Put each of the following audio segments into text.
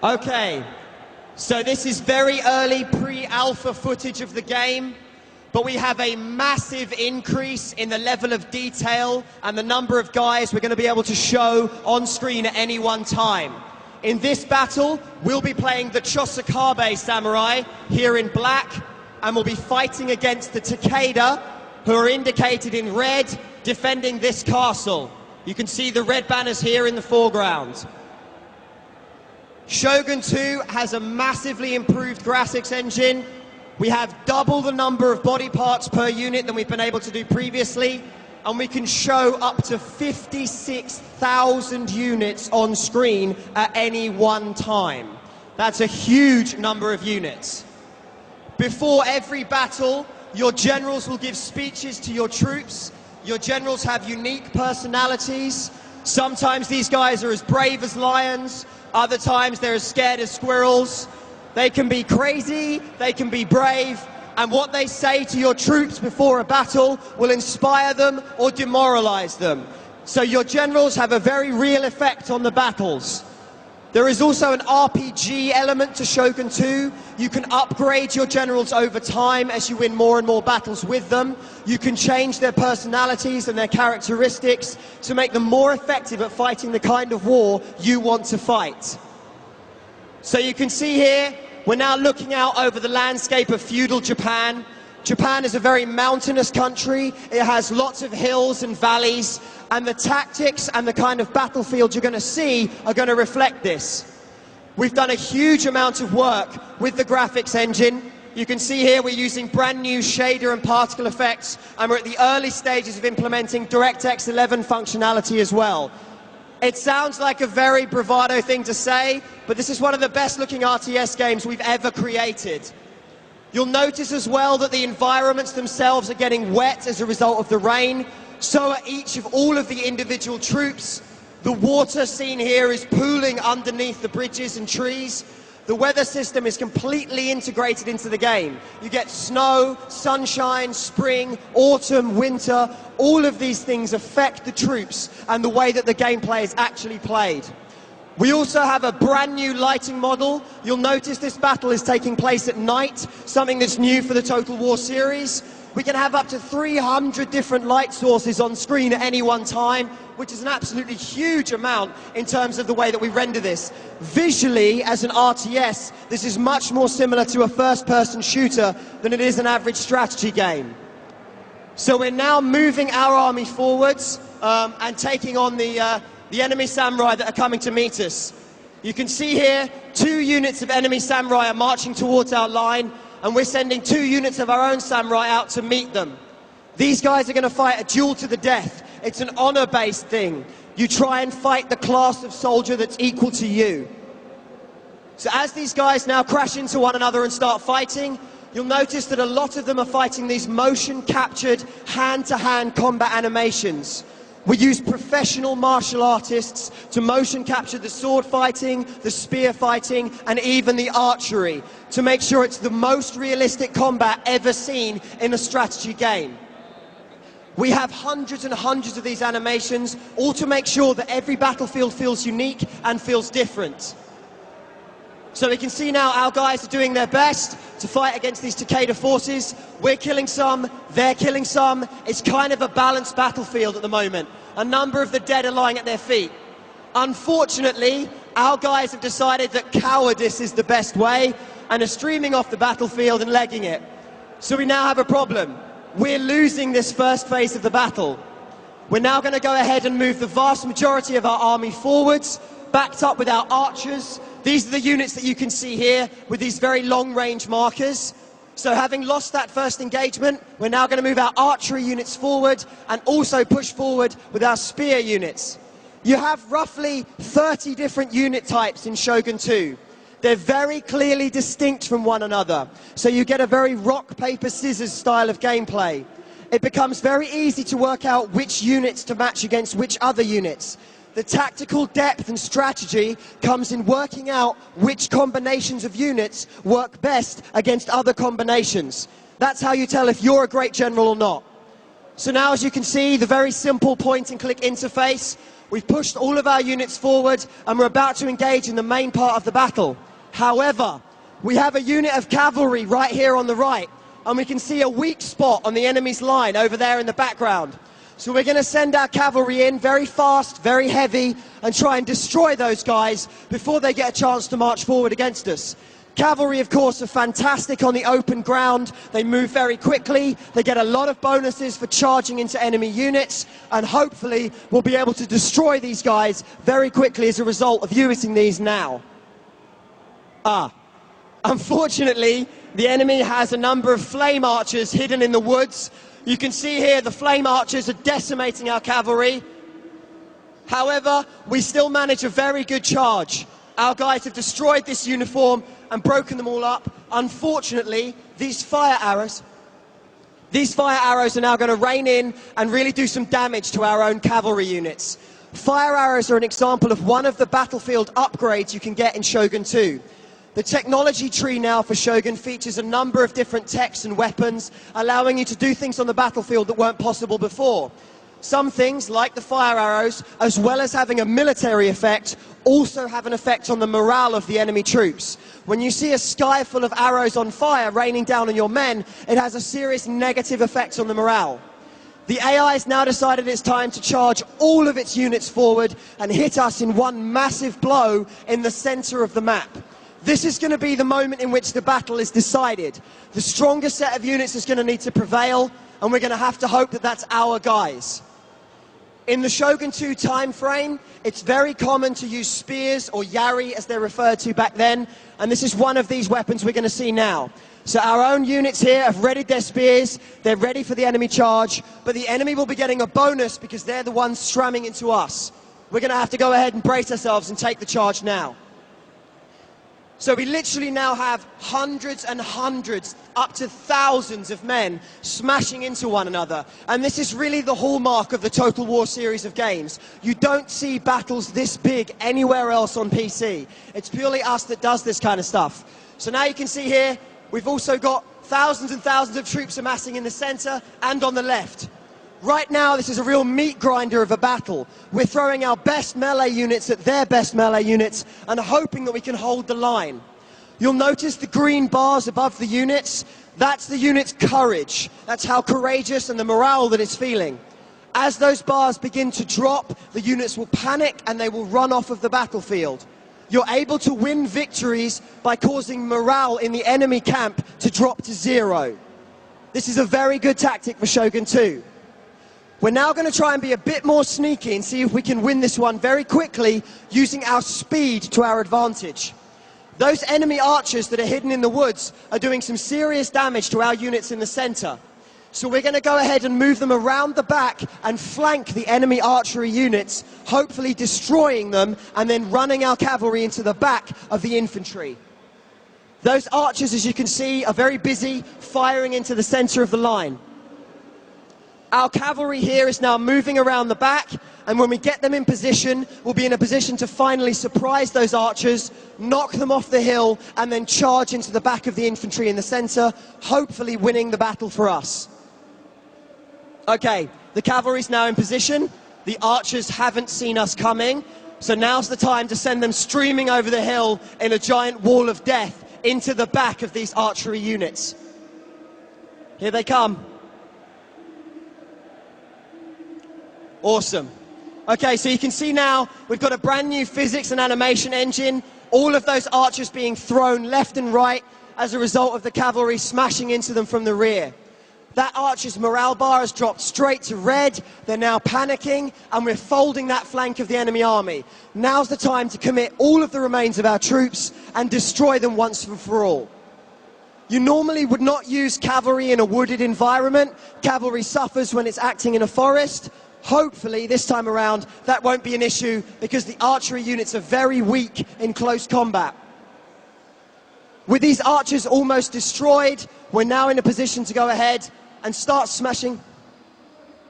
Okay, so this is very early pre-alpha footage of the game, but we have a massive increase in the level of detail and the number of guys we're going to be able to show on screen at any one time. In this battle, we'll be playing the Chosakabe Samurai here in black, and we'll be fighting against the Takeda, who are indicated in red, defending this castle. You can see the red banners here in the foreground. Shogun 2 has a massively improved graphics engine. We have double the number of body parts per unit than we've been able to do previously, and we can show up to 56,000 units on screen at any one time. That's a huge number of units. Before every battle, your generals will give speeches to your troops. Your generals have unique personalities. Sometimes these guys are as brave as lions. Other times they're as scared as squirrels. They can be crazy, they can be brave, and what they say to your troops before a battle will inspire them or demoralize them. So your generals have a very real effect on the battles. There is also an RPG element to Shogun 2. You can upgrade your generals over time as you win more and more battles with them. You can change their personalities and their characteristics to make them more effective at fighting the kind of war you want to fight. So you can see here, we're now looking out over the landscape of feudal Japan. Japan is a very mountainous country. It has lots of hills and valleys, and the tactics and the kind of battlefield you're going to see are going to reflect this. We've done a huge amount of work with the graphics engine. You can see here we're using brand new shader and particle effects, and we're at the early stages of implementing DirectX 11 functionality as well. It sounds like a very bravado thing to say, but this is one of the best looking RTS games we've ever created. You'll notice as well that the environments themselves are getting wet as a result of the rain. So are each of all of the individual troops. The water seen here is pooling underneath the bridges and trees. The weather system is completely integrated into the game. You get snow, sunshine, spring, autumn, winter. All of these things affect the troops and the way that the gameplay is actually played. We also have a brand new lighting model. You'll notice this battle is taking place at night, something that's new for the Total War series. We can have up to 300 different light sources on screen at any one time, which is an absolutely huge amount in terms of the way that we render this. Visually, as an RTS, this is much more similar to a first-person shooter than it is an average strategy game. So we're now moving our army forwards and taking on the enemy samurai that are coming to meet us. You can see here 2 units of enemy samurai are marching towards our line, and we're sending 2 units of our own samurai out to meet them. These guys are going to fight a duel to the death. It's an honor-based thing. You try and fight the class of soldier that's equal to you. So as these guys now crash into one another and start fighting, you'll notice that a lot of them are fighting these motion-captured, hand-to-hand combat animations. We use professional martial artists to motion capture the sword fighting, the spear fighting, and even the archery to make sure it's the most realistic combat ever seen in a strategy game. We have hundreds and hundreds of these animations, all to make sure that every battlefield feels unique and feels different. So we can see now our guys are doing their best to fight against these Takeda forces. We're killing some, they're killing some. It's kind of a balanced battlefield at the moment. A number of the dead are lying at their feet. Unfortunately, our guys have decided that cowardice is the best way and are streaming off the battlefield and legging it. So we now have a problem. We're losing this first phase of the battle. We're now going to go ahead and move the vast majority of our army forwards, backed up with our archers. These are the units that you can see here with these very long-range markers. So having lost that first engagement, we're now going to move our archery units forward and also push forward with our spear units. You have roughly 30 different unit types in Shogun 2. They're very clearly distinct from one another, so you get a very rock, paper, scissors style of gameplay. It becomes very easy to work out which units to match against which other units. The tactical depth and strategy comes in working out which combinations of units work best against other combinations. That's how you tell if you're a great general or not. So now, as you can see, the very simple point-and-click interface, we've pushed all of our units forward and we're about to engage in the main part of the battle. However, we have a unit of cavalry right here on the right, and we can see a weak spot on the enemy's line over there in the background. So we're going to send our cavalry in very fast, very heavy, and try and destroy those guys before they get a chance to march forward against us. Cavalry, of course, are fantastic on the open ground. They move very quickly. They get a lot of bonuses for charging into enemy units, and hopefully we'll be able to destroy these guys very quickly as a result of using these now. Unfortunately, the enemy has a number of flame archers hidden in the woods. You can see here the flame archers are decimating our cavalry. However, we still manage a very good charge. Our guys have destroyed this uniform and broken them all up. Unfortunately, these fire arrows are now going to rain in and really do some damage to our own cavalry units. Fire arrows are an example of one of the battlefield upgrades you can get in Shogun 2. The technology tree now for Shogun features a number of different techs and weapons, allowing you to do things on the battlefield that weren't possible before. Some things, like the fire arrows, as well as having a military effect, also have an effect on the morale of the enemy troops. When you see a sky full of arrows on fire raining down on your men, it has a serious negative effect on the morale. The AI has now decided it's time to charge all of its units forward and hit us in one massive blow in the center of the map. This is going to be the moment in which the battle is decided. The strongest set of units is going to need to prevail, and we're going to have to hope that that's our guys. In the Shogun 2 time frame, it's very common to use spears, or yari as they're referred to back then, and this is one of these weapons we're going to see now. So our own units here have readied their spears, they're ready for the enemy charge, but the enemy will be getting a bonus because they're the ones stramming into us. We're going to have to go ahead and brace ourselves and take the charge now. So we literally now have hundreds and hundreds, up to thousands of men smashing into one another. And this is really the hallmark of the Total War series of games. You don't see battles this big anywhere else on PC. It's purely us that does this kind of stuff. So now you can see here, we've also got thousands and thousands of troops amassing in the center and on the left. Right now, this is a real meat grinder of a battle. We're throwing our best melee units at their best melee units and hoping that we can hold the line. You'll notice the green bars above the units. That's the unit's courage. That's how courageous and the morale that it's feeling. As those bars begin to drop, the units will panic and they will run off of the battlefield. You're able to win victories by causing morale in the enemy camp to drop to 0. This is a very good tactic for Shogun 2. We're now going to try and be a bit more sneaky and see if we can win this one very quickly using our speed to our advantage. Those enemy archers that are hidden in the woods are doing some serious damage to our units in the center. So we're going to go ahead and move them around the back and flank the enemy archery units, hopefully destroying them and then running our cavalry into the back of the infantry. Those archers, as you can see, are very busy firing into the center of the line. Our cavalry here is now moving around the back, and when we get them in position, we'll be in a position to finally surprise those archers, knock them off the hill, and then charge into the back of the infantry in the center, hopefully winning the battle for us. Okay, the cavalry's now in position. The archers haven't seen us coming, so now's the time to send them streaming over the hill in a giant wall of death into the back of these archery units. Here they come. Awesome. Okay, so you can see now we've got a brand new physics and animation engine, all of those archers being thrown left and right as a result of the cavalry smashing into them from the rear. That archer's morale bar has dropped straight to red, they're now panicking, and we're folding that flank of the enemy army. Now's the time to commit all of the remains of our troops and destroy them once and for all. You normally would not use cavalry in a wooded environment. Cavalry suffers when it's acting in a forest. Hopefully, this time around, that won't be an issue because the archery units are very weak in close combat. With these archers almost destroyed, we're now in a position to go ahead and start smashing.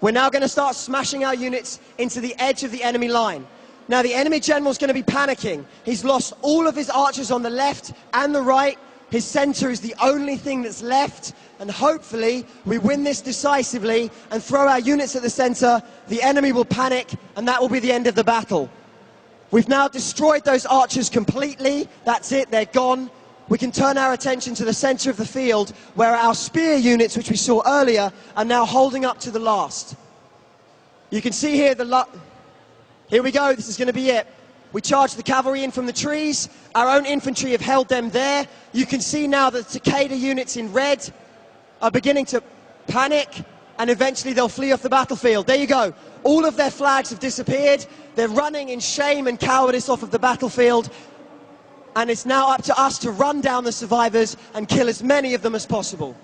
We're now going to start smashing our units into the edge of the enemy line. Now, the enemy general's going to be panicking. He's lost all of his archers on the left and the right. His center is the only thing that's left, and hopefully we win this decisively and throw our units at the center. The enemy will panic, and that will be the end of the battle. We've now destroyed those archers completely. That's it, they're gone. We can turn our attention to the center of the field, where our spear units, which we saw earlier, are now holding up to the last. You can see here here we go, this is going to be it. We charged the cavalry in from the trees. Our own infantry have held them there. You can see now that the Takeda units in red are beginning to panic, and eventually they'll flee off the battlefield. There you go. All of their flags have disappeared. They're running in shame and cowardice off of the battlefield. And it's now up to us to run down the survivors and kill as many of them as possible.